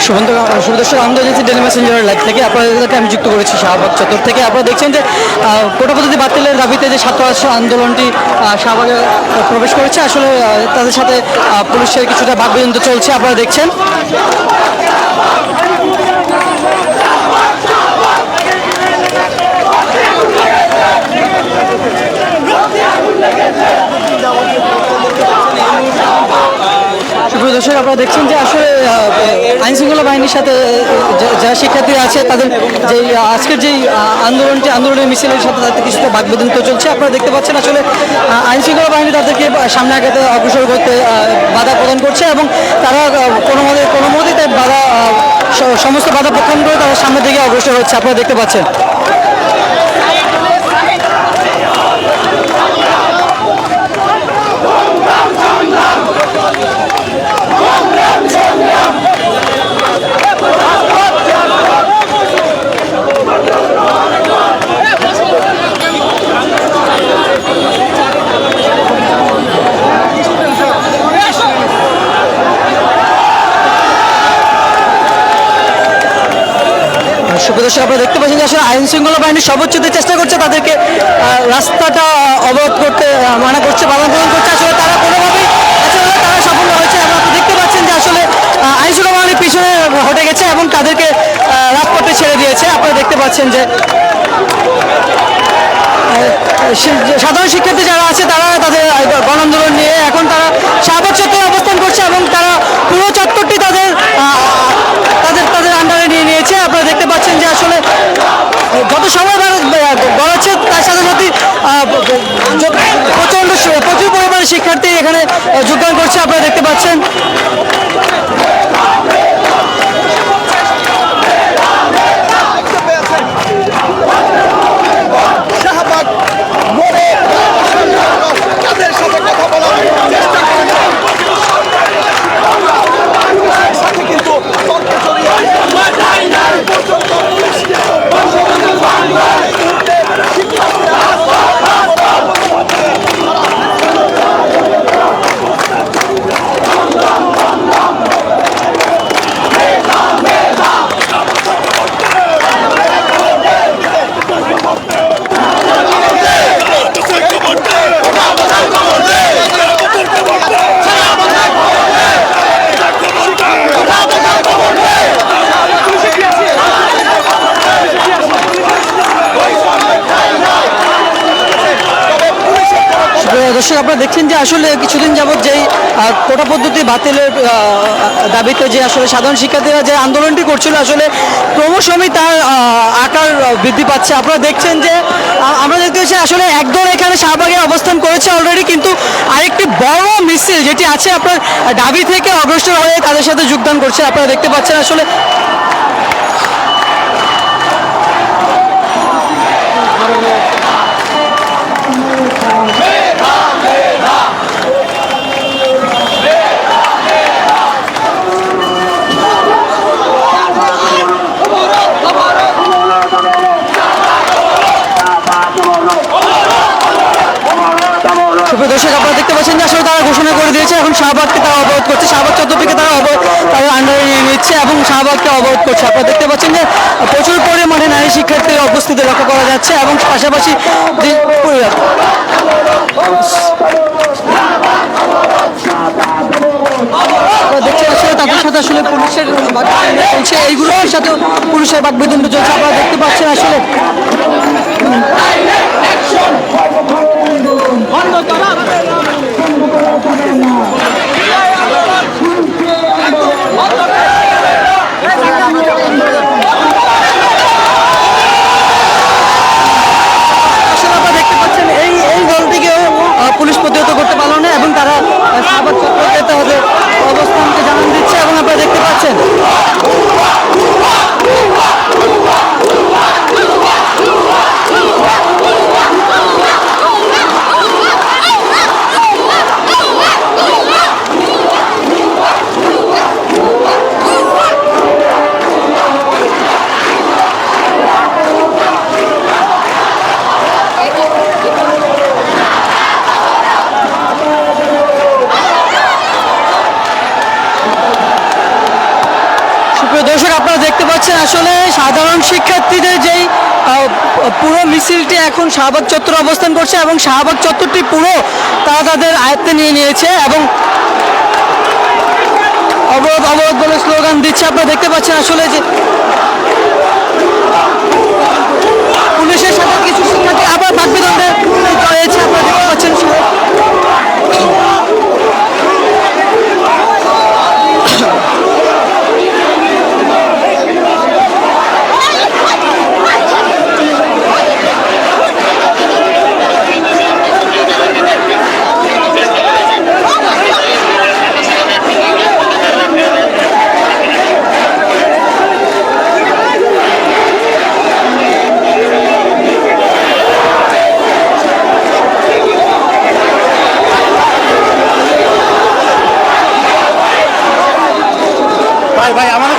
সুদর্শন আনন্দ agency daily মেসেঞ্জারের live থেকে আপনাদেরকে আমি যুক্ত করেছি শাহবাগ চত্বর থেকে। আপনারা দেখছেন যে কোটা পদ্ধতি বাতিলের দাবিতে যে ছাত্র আন্দোলনটি শাহবাগে প্রবেশ করেছে, আসলে তাদের সাথে পুলিশের কিছুটা বাকবিতণ্ডা চলছে, আপনারা দেখছেন। সুপ্রিয় দর্শক, আপনারা দেখছেন যে আসলে আইন শৃঙ্খলা বাহিনীর সাথে যারা শিক্ষার্থীরা আছে তাদের যে আজকের যেই আন্দোলনের মিছিলের সাথে তাদের কিছুটা বাকবিতণ্ডা চলছে। আপনারা দেখতে পাচ্ছেন আসলে আইন শৃঙ্খলা বাহিনী তাদেরকে সামনে আগাতে অগ্রসর করতে বাধা প্রদান করছে এবং তারা কোনো মতেই তাই সমস্ত বাধা প্রত্যাখ্যান করে তারা সামনের দিকে অগ্রসর হচ্ছে, আপনারা দেখতে পাচ্ছেন। সুপ্রদর্শক, আপনারা দেখতে পাচ্ছেন যে আসলে আইন শৃঙ্খলা বাহিনী সর্বোচ্চ চেষ্টা করছে তাদেরকে রাস্তাটা অবরোধ করতে মানা করছে, বাধা প্রদান করছে। আসলে তারা কোনোভাবেই তারা সফল হয়েছে এবং আপনি দেখতে পাচ্ছেন যে আসলে আইন শৃঙ্খলা বাহিনী পিছনে হটে গেছে এবং তাদেরকে রাজপথে ছেড়ে দিয়েছে। আপনারা দেখতে পাচ্ছেন যে সাধারণ শিক্ষার্থী যারা আছে তারা তাদের গণ আন্দোলন নিয়ে এখন তারা শাহবাগ চত্বরে অবস্থান করছে এবং তারা পুরো চত্বরটি তাদের আন্ডারে নিয়ে নিয়েছে। আপনারা দেখতে পাচ্ছেন যে আসলে যত সময় বাড়াচ্ছে তার সাথে সাথে প্রচুর পরিমাণে শিক্ষার্থী এখানে যোগদান করছে, আপনারা দেখতে পাচ্ছেন। দর্শক, আপনারা দেখছেন যে আসলে কিছুদিন যাবৎ যেই কোটা পদ্ধতি বাতিলের দাবিতে যে আসলে সাধারণ শিক্ষার্থীরা যে আন্দোলনটি করছিল আসলে ক্রমশই তার আকার বৃদ্ধি পাচ্ছে। আপনারা দেখছেন যে আমরা দেখতে পাচ্ছি আসলে একদল এখানে শাহবাগে অবস্থান করেছে অলরেডি, কিন্তু আরেকটি বড় মিছিল যেটি আছে আপনার ঢাবি থেকে অগ্রসর হয়ে তাদের সাথে যোগদান করছে, আপনারা দেখতে পাচ্ছেন। আসলে দর্শক, আপনারা দেখতে পাচ্ছেন যে আসলে তারা ঘোষণা করে দিয়েছে এখন শাহবাগকে তারা অবরোধ করছে, শাহবাগ চত্বরটিকে তারা তাদের আন্ডারে নিয়ে নিচ্ছে এবং শাহবাগকে অবরোধ করছে। আপনারা দেখতে পাচ্ছেন যে প্রচুর পরিমাণে নারী শিক্ষার্থীর উপস্থিতি লক্ষ্য করা যাচ্ছে এবং পাশাপাশি দেখছেন আসলে তাদের সাথে আসলে পুলিশের বাকবিতণ্ডা চলছে, এই গ্রুপের সাথেও পুলিশের বাকবিতণ্ডা চলছে। আপনারা দেখতে পাচ্ছেন আসলে পুলিশ প্রতিহত করতে পারল না এবং তারা শাহবাগ চত্বরে তাদের অবস্থানকে জানান দিচ্ছে এবং আপনারা দেখতে পাচ্ছেন সুপ্রিয় দর্শক, আপনারা দেখতে পাচ্ছেন আসলে সাধারণ শিক্ষার্থীদের যেই পুরো মিছিলটি এখন শাহবাগ চত্বরে অবস্থান করছে এবং শাহবাগ চত্বরটি পুরো তারা তাদের আয়ত্তে নিয়ে নিয়েছে এবং অবরোধ অবরোধ বলে স্লোগান দিচ্ছে। আপনারা দেখতে পাচ্ছেন আসলে যে পুলিশের সাথে কিছু শিক্ষার্থী আবার বাকবিতণ্ডে জড়িয়েছে। আপনারা দেখতে পাচ্ছেন ভাই আমাদের